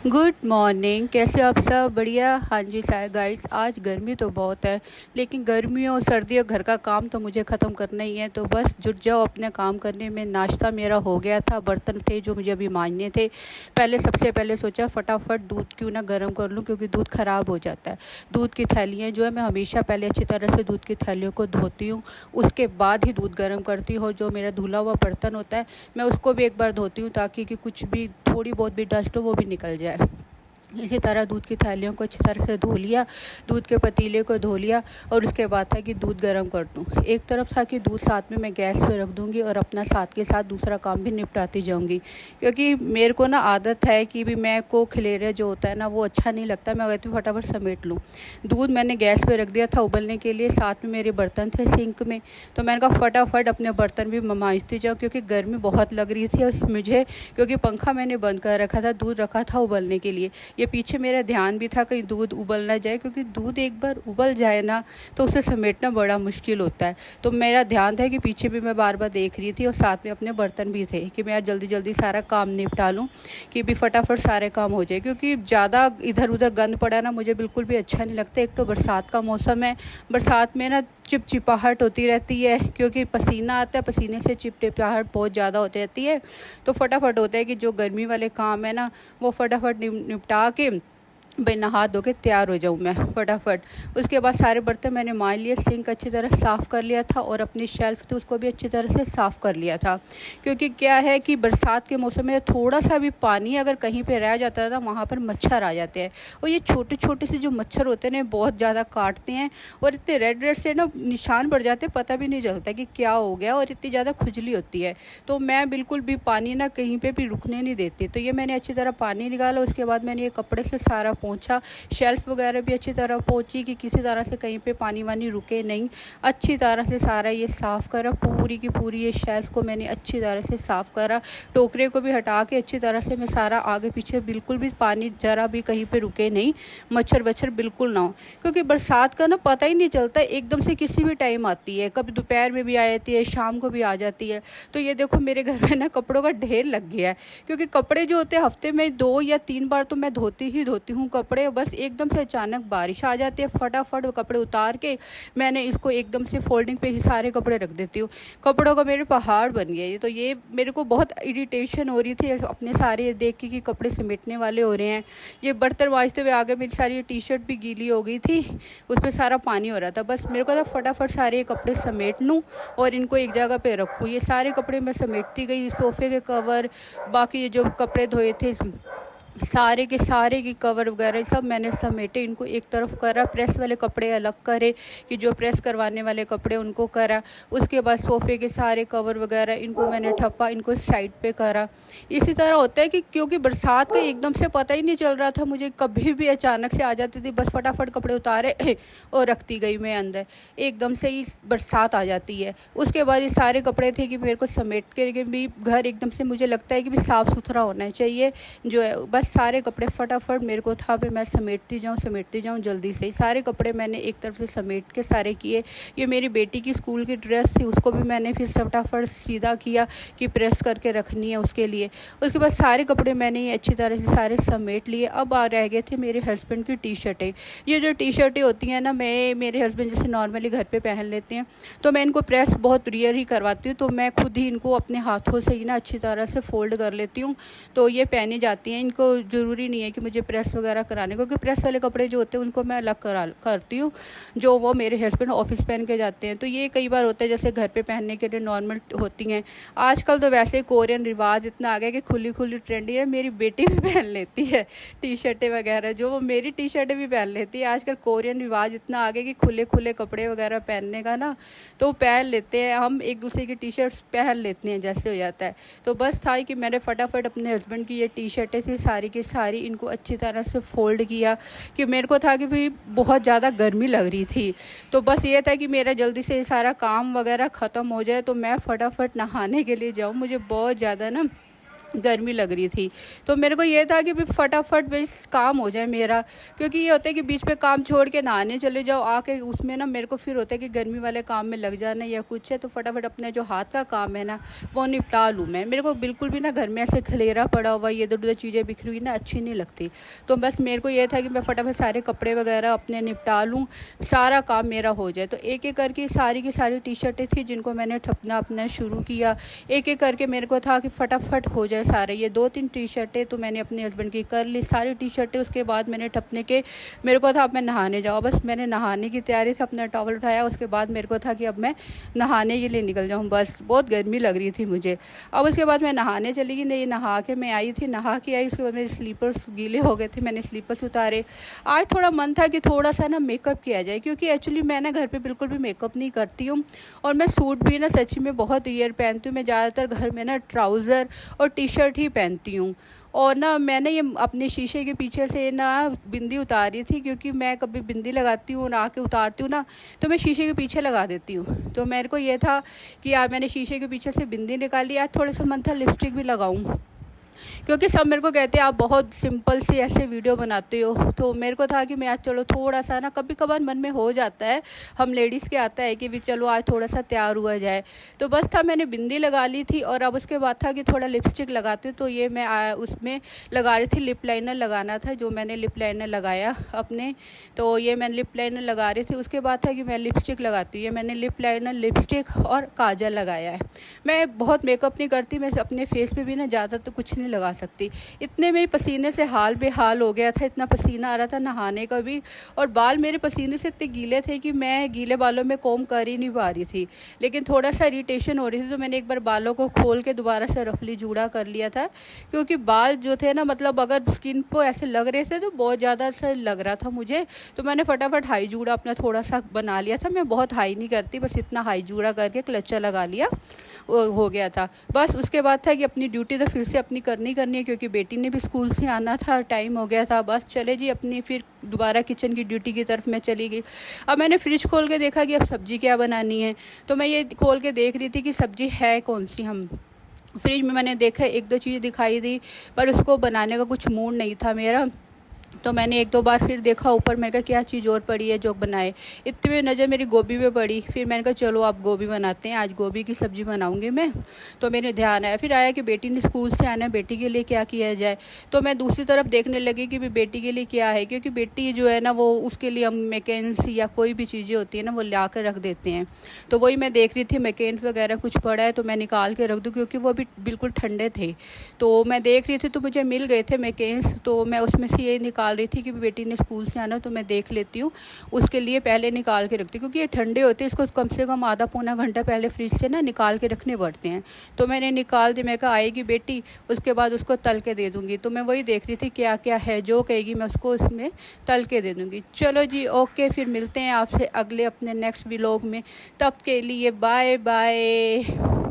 Good morning. कैसे हो आप सब? बढ़िया। हाँ जी गाइस, आज गर्मी तो बहुत है, लेकिन गर्मियों सर्दियों घर का काम तो मुझे ख़त्म करना ही है। तो बस जुट जाओ अपने काम करने में। नाश्ता मेरा हो गया था, बर्तन थे जो मुझे अभी मांजने थे। सबसे पहले सोचा फटाफट दूध क्यों ना गर्म कर लूँ, क्योंकि दूध ख़राब हो जाता है। दूध की थैलियाँ जो है मैं हमेशा पहले अच्छी तरह से दूध की थैलियों को धोती हूँ, उसके बाद ही दूध गर्म करती हूँ। जो मेरा धुला हुआ बर्तन होता है मैं उसको भी एक बार धोती हूँ, ताकि कि कुछ भी थोड़ी बहुत भी डस्ट हो वो भी निकल जाए। इसी तरह दूध की थैलियों को अच्छी तरह से धो लिया, दूध के पतीले को धो लिया, और उसके बाद था कि दूध गर्म कर दूँ। एक तरफ था कि दूध साथ में मैं गैस पे रख दूँगी और अपना साथ के साथ दूसरा काम भी निपटाती जाऊँगी, क्योंकि मेरे को ना आदत है कि भी मैं को खिलेरे जो होता है ना वो अच्छा नहीं लगता। मैं कहती हूँ फटाफट समेट लूँ। दूध मैंने गैस पे रख दिया था उबलने के लिए, साथ में मेरे बर्तन थे सिंक में। तो मैंने कहा फटाफट अपने बर्तन भी मांजती जाऊँ, क्योंकि गर्मी बहुत लग रही थी मुझे, क्योंकि पंखा मैंने बंद कर रखा था, दूध रखा था उबलने के लिए। ये पीछे मेरा ध्यान भी था कहीं दूध उबल ना जाए, क्योंकि दूध एक बार उबल जाए ना तो उसे समेटना बड़ा मुश्किल होता है। तो मेरा ध्यान था कि पीछे भी मैं बार बार देख रही थी, और साथ में अपने बर्तन भी थे कि मैं जल्दी जल्दी सारा काम निपटा लूँ, कि भी फटाफट सारे काम हो जाए। क्योंकि ज़्यादा इधर उधर गंद पड़ा ना मुझे बिल्कुल भी अच्छा नहीं लगता। एक तो बरसात का मौसम है, बरसात में ना चिपचिपाहट होती रहती है, क्योंकि पसीना आता है, पसीने से चिपचिपाहट बहुत ज़्यादा होती रहती है। तो फटाफट होता है कि जो गर्मी वाले काम है ना वो फटाफट निपटा के भाई नहा धो के तैयार हो जाऊँ मैं फटाफट। उसके बाद सारे बर्तन मैंने मांज लिए, सिंक अच्छी तरह साफ़ कर लिया था, और अपनी शेल्फ़ थी उसको भी अच्छी तरह से साफ़ कर लिया था। क्योंकि क्या है कि बरसात के मौसम में थोड़ा सा भी पानी अगर कहीं पे रह जाता है ना वहाँ पर मच्छर आ जाते हैं, और ये छोटे छोटे से जो मच्छर होते हैं बहुत ज़्यादा काटते हैं, और इतने रेड रेड से ना निशान पड़ जाते हैं, पता भी नहीं चलता कि क्या हो गया, और इतनी ज़्यादा खुजली होती है। तो मैं बिल्कुल भी पानी ना कहीं पर भी रुकने नहीं देती। तो ये मैंने अच्छी तरह पानी निकाला, उसके बाद मैंने ये कपड़े से सारा पोंछा, शेल्फ़ वगैरह भी अच्छी तरह पोंछी कि किसी तरह से कहीं पे पानी वानी रुके नहीं। अच्छी तरह से सारा ये साफ़ करा, पूरी की पूरी ये शेल्फ़ को मैंने अच्छी तरह से साफ़ करा। टोकरे को भी हटा के अच्छी तरह से मैं सारा आगे पीछे बिल्कुल भी पानी ज़रा भी कहीं पे रुके नहीं, मच्छर वच्छर बिल्कुल ना हो। क्योंकि बरसात का ना पता ही नहीं चलता, एकदम से किसी भी टाइम आती है, कभी दोपहर में भी आ जाती है, शाम को भी आ जाती है। तो ये देखो मेरे घर में ना कपड़ों का ढेर लग गया है, क्योंकि कपड़े जो होते हैं हफ्ते में 2 या 3 बार तो मैं धोती ही धोती हूँ कपड़े। बस एकदम से अचानक बारिश आ जाती है, फटाफट कपड़े उतार के मैंने इसको एकदम से फोल्डिंग पे ही सारे कपड़े रख देती हूँ। कपड़ों का मेरे पहाड़ बन गया ये। तो ये मेरे को बहुत इरिटेशन हो रही थी अपने सारे देख के कि कपड़े समेटने वाले हो रहे हैं। ये बर्तन मांजते हुए आगे मेरी सारी टी शर्ट भी गीली हो गई थी, उस पर सारा पानी हो रहा था। बस मेरे को था फटाफट सारे कपड़े समेट लूँ और इनको एक जगह पे रखूँ। ये सारे कपड़े मैं समेटती गई, सोफ़े के कवर, बाकी ये जो कपड़े धोए थे सारे के सारे की कवर वगैरह सब मैंने समेटे, इनको एक तरफ करा। प्रेस वाले कपड़े अलग करे, कि जो प्रेस करवाने वाले कपड़े उनको करा। उसके बाद सोफ़े के सारे कवर वगैरह इनको मैंने ठप्पा, इनको साइड पे करा। इसी तरह होता है कि क्योंकि बरसात का एकदम से पता ही नहीं चल रहा था मुझे, कभी भी अचानक से आ जाती थी। बस फटाफट कपड़े उतारे और रखती गई मैं अंदर, एकदम से ही बरसात आ जाती है। उसके बाद ये सारे कपड़े थे कि मेरे को समेट के भी घर एकदम से मुझे लगता है कि भी साफ़ सुथरा होना चाहिए जो है। बस सारे कपड़े फटाफट मेरे को था भी मैं समेटती जाऊँ जल्दी से। सारे कपड़े मैंने एक तरफ से समेट के सारे किए। ये मेरी बेटी की स्कूल की ड्रेस थी, उसको भी मैंने फिर फटाफट सीधा किया कि प्रेस करके रखनी है उसके लिए। उसके बाद सारे कपड़े मैंने ये अच्छी तरह से सारे समेट लिए। अब रह गए थे मेरे हस्बैंड की टी शर्टें। ये जो टी शर्टें होती हैं ना, मेरे हस्बैंड जैसे नॉर्मली घर पर पहन लेते हैं, तो मैं इनको प्रेस बहुत रेयर ही करवाती हूँ। तो मैं खुद ही इनको अपने हाथों से ही ना अच्छी तरह से फ़ोल्ड कर लेती हूँ, तो ये पहनी जाती हैं। इनको ज़रूरी नहीं है कि मुझे प्रेस वगैरह कराने, क्योंकि प्रेस वाले कपड़े जो होते हैं उनको मैं अलग करती हूँ, जो वो मेरे हस्बैंड ऑफिस पहन के जाते हैं। तो ये कई बार होता है जैसे घर पे पहनने के लिए नॉर्मल होती हैं। आजकल तो वैसे कोरियन रिवाज इतना आ गया कि खुली खुली ट्रेंडी है। मेरी बेटी भी पहन लेती है टी शर्टें वगैरह, जो वो मेरी टी शर्टें भी पहन लेती है। आजकल कोरियन रिवाज इतना आ गया कि खुले खुले कपड़े वगैरह पहनने का ना, तो पहन लेते हैं हम, एक दूसरे की टी शर्ट्स पहन लेते हैं जैसे हो जाता है। तो बस था कि मैंने फटाफट अपने हस्बैंड की ये टी शर्टें थी सारी की सारी, इनको अच्छी तरह से फ़ोल्ड किया, कि मेरे को था कि भाई बहुत ज़्यादा गर्मी लग रही थी। तो बस ये था कि मेरा जल्दी से सारा काम वगैरह ख़त्म हो जाए, तो मैं फटाफट नहाने के लिए जाऊँ। मुझे बहुत ज़्यादा ना गर्मी लग रही थी। तो मेरे को ये था कि भाई फटाफट बस काम हो जाए मेरा, क्योंकि ये होता है कि बीच में काम छोड़ के नहाने चले जाओ, आके उसमें ना मेरे को फिर होता है कि गर्मी वाले काम में लग जाना या कुछ है, तो फटाफट अपने जो हाथ का काम है ना वो निपटा लूँ मैं। मेरे को बिल्कुल भी ना घर में ऐसे खलेरा पड़ा हुआ ये इधर उधर चीज़ें बिखरी हुई ना अच्छी नहीं लगती। तो बस मेरे को ये था कि मैं फटाफट सारे कपड़े वगैरह अपने निपटा लूँ, सारा काम मेरा हो जाए। तो एक एक करके सारी की सारी टी शर्टें थी जिनको मैंने ठपना अपना शुरू किया, एक एक करके मेरे को था कि फटाफट हो जाए सारे। ये 2-3 टी शर्टें तो मैंने अपने हस्बैंड की कर ली सारी टी शर्टें। उसके बाद मैंने ठपने के मेरे को था अब मैं नहाने जाऊँ, बस मैंने नहाने की तैयारी थी, अपना टॉवल उठाया, उसके बाद मेरे को था कि अब मैं नहाने के लिए निकल जाऊँ, बस बहुत गर्मी लग रही थी मुझे। अब उसके बाद मैं नहाने चली गई, नहीं नहा के मैं आई थी, नहा के आई, उसके बाद मेरे स्लीपर्स गीले हो गए थे, मैंने स्लीपर्स उतारे। आज थोड़ा मन था कि थोड़ा सा ना मेकअप किया जाए, क्योंकि एक्चुअली मैं ना घर पे बिल्कुल भी मेकअप नहीं करती हूँ, और मैं सूट भी ना सच्ची में बहुत रेयर पहनती हूँ। मैं ज़्यादातर घर में ना ट्राउज़र और टी शर्ट ही पहनती हूँ। और ना मैंने ये अपने शीशे के पीछे से ना बिंदी उतारी थी, क्योंकि मैं कभी बिंदी लगाती हूँ ना आके उतारती हूँ ना तो मैं शीशे के पीछे लगा देती हूँ। तो मेरे को ये था कि आज मैंने शीशे के पीछे से बिंदी निकाली। आज थोड़ा सा मन था लिपस्टिक भी लगाऊँ, क्योंकि सब मेरे को कहते हैं आप बहुत सिंपल सी ऐसे वीडियो बनाते हो। तो मेरे को था कि मैं आज चलो थोड़ा सा ना, कभी कभार मन में हो जाता है, हम लेडीज़ के आता है कि भी चलो आज थोड़ा सा तैयार हुआ जाए। तो बस था मैंने बिंदी लगा ली थी, और अब उसके बाद था कि थोड़ा लिपस्टिक लगाती हूँ। तो ये मैं उसमें लगा रही थी, लिप लाइनर लगाना था, जो मैंने लिप लाइनर लगाया अपने। तो ये मैं लिप लाइनर लगा रही थी, उसके बाद था कि मैं लिपस्टिक लगाती हूँ। ये मैंने लिप लाइनर, लिपस्टिक और काजल लगाया है। मैं बहुत मेकअप नहीं करती, मैं अपने फेस पे भी ना ज़्यादा तो कुछ नहीं लगा सकती। इतने में पसीने से हाल बेहाल हो गया था, इतना पसीना आ रहा था नहाने का भी, और बाल मेरे पसीने से इतने गीले थे कि मैं गीले बालों में कोम कर ही नहीं पा रही थी। लेकिन थोड़ा सा इरिटेशन हो रही थी, तो मैंने एक बार बालों को खोल के दोबारा से रफली जूड़ा कर लिया था, क्योंकि बाल जो थे ना मतलब अगर स्किन को ऐसे लग रहे थे तो बहुत ज़्यादा सा लग रहा था मुझे। तो मैंने फटाफट हाई जूड़ा अपना थोड़ा सा बना लिया था। मैं बहुत हाई नहीं करती, बस इतना हाई जूड़ा करके क्लचर लगा लिया, वो हो गया था। बस उसके बाद था कि अपनी ड्यूटी तो फिर से अपनी करनी है, क्योंकि बेटी ने भी स्कूल से आना था, टाइम हो गया था। बस चले जी अपनी फिर दोबारा किचन की ड्यूटी की तरफ मैं चली गई। अब मैंने फ्रिज खोल के देखा कि अब सब्ज़ी क्या बनानी है। तो मैं ये खोल के देख रही थी कि सब्ज़ी है कौन सी। हम फ्रिज में मैंने देखा 1-2 चीज़ दिखाई दी, पर उसको बनाने का कुछ मूड नहीं था मेरा। तो मैंने 1-2 बार फिर देखा ऊपर, मैंने कहा क्या चीज़ और पड़ी है जो बनाए। इतने में नज़र मेरी गोभी पे पड़ी, फिर मैंने कहा चलो आप गोभी बनाते हैं, आज गोभी की सब्ज़ी बनाऊंगी मैं। तो मेरे ध्यान आया, फिर आया कि बेटी ने स्कूल से आना है, बेटी के लिए क्या किया जाए। तो मैं दूसरी तरफ देखने लगी कि बेटी के लिए क्या है, क्योंकि बेटी जो है ना वो उसके लिए हम मैकेन्स या कोई भी चीज़ें होती है ना वो ला कर रख देते हैं। तो वही मैं देख रही थी मैकेन्स वगैरह कुछ पड़ा है तो मैं निकाल के रख दूँ, क्योंकि वो भी बिल्कुल ठंडे थे। तो मैं देख रही थी तो मुझे मिल गए थे मैकेन्स, तो मैं उसमें से ये निकाल रही थी कि बेटी ने स्कूल से आना तो मैं देख लेती हूँ, उसके लिए पहले निकाल के रखती हूँ, क्योंकि ये ठंडे होते हैं, इसको कम से कम आधा पौना घंटा पहले फ्रिज से ना निकाल के रखने पड़ते हैं। तो मैंने निकाल दी, मैं कहा आएगी बेटी उसके बाद उसको तल के दे दूँगी। तो मैं वही देख रही थी क्या क्या है, जो कहेगी मैं उसको उसमें तल के दे दूँगी। चलो जी ओके, फिर मिलते हैं आपसे अगले अपने नेक्स्ट व्लॉग में, तब के लिए बाय बाय।